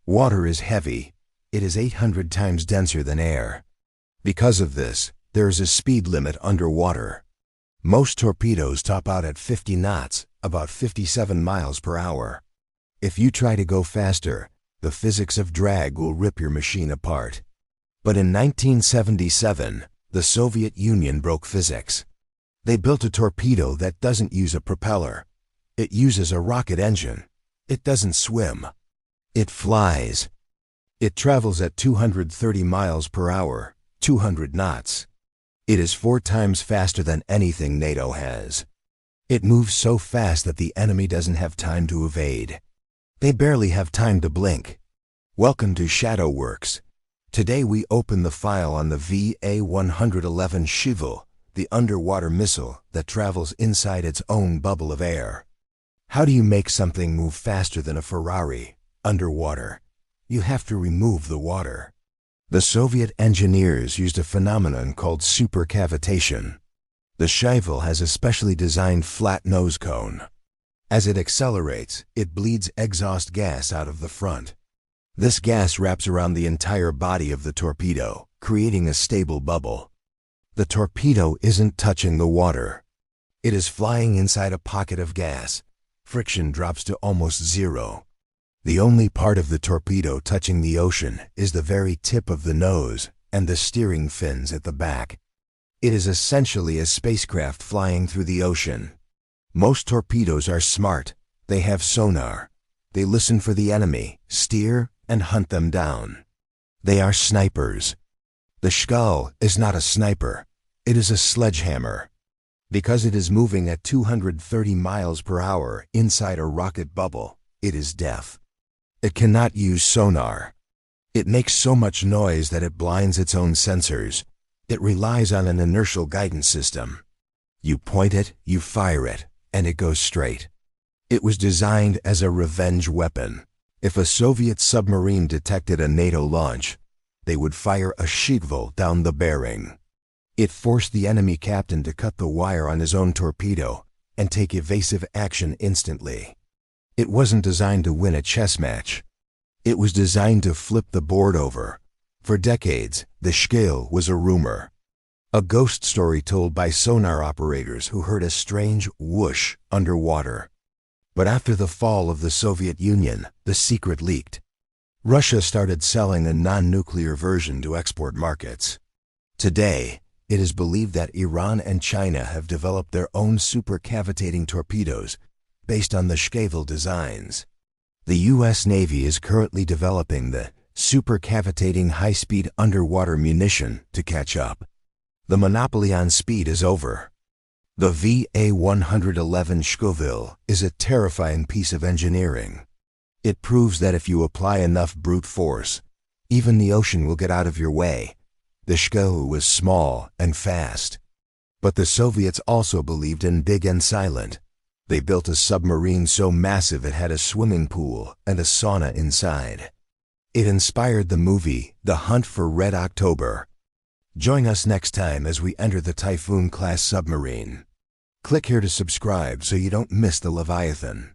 Water is heavy. It is 800 times denser than air. Because of this, there is a speed limit underwater. Most torpedoes top out at 50 knots, about 57 miles per hour. If you try to go faster, the physics of drag will rip your machine apart. But in 1977, the Soviet Union broke physics. They built a torpedo that doesn't use a propeller. It uses a rocket engine. It doesn't swim. It flies. It travels at 230 miles per hour, 200 knots. It is 4 times faster than anything NATO has. It moves so fast that the enemy doesn't have time to evade. They barely have time to blink. Welcome to Shadow Works. Today we open the file on the VA-111 Shkval, the underwater missile that travels inside its own bubble of air. How do you make something move faster than a Ferrari underwater? You have to remove the water. The Soviet engineers used a phenomenon called supercavitation. The Shkval has a specially designed flat nose cone. As it accelerates, it bleeds exhaust gas out of the front. This gas wraps around the entire body of the torpedo, creating a stable bubble. The torpedo isn't touching the water. It is flying inside a pocket of gas. Friction drops to almost zero. The only part of the torpedo touching the ocean is the very tip of the nose and the steering fins at the back. It is essentially a spacecraft flying through the ocean. Most torpedoes are smart. They have sonar. They listen for the enemy, steer, and hunt them down. They are snipers. The Shkval is not a sniper. It is a sledgehammer. Because it is moving at 230 miles per hour inside a rocket bubble, it is deaf. It cannot use sonar. It makes so much noise that it blinds its own sensors. It relies on an inertial guidance system. You point it, you fire it, and it goes straight. It was designed as a revenge weapon. If a Soviet submarine detected a NATO launch, they would fire a Shkval down the bearing. It forced the enemy captain to cut the wire on his own torpedo and take evasive action instantly. It wasn't designed to win a chess match. It was designed to flip the board over. For decades, the Shkval was a rumor. A ghost story told by sonar operators who heard a strange whoosh underwater. But after the fall of the Soviet Union, the secret leaked. Russia started selling a non-nuclear version to export markets. Today, it is believed that Iran and China have developed their own supercavitating torpedoes based on the Shkval designs. The U.S. Navy is currently developing the supercavitating high-speed underwater munition to catch up. The monopoly on speed is over. The VA-111 Shkval is a terrifying piece of engineering. It proves that if you apply enough brute force, even the ocean will get out of your way. The Shkval was small and fast. But the Soviets also believed in big and silent. They built a submarine so massive it had a swimming pool and a sauna inside. It inspired the movie The Hunt for Red October. Join us next time as we enter the Typhoon-class submarine. Click here to subscribe so you don't miss the Leviathan.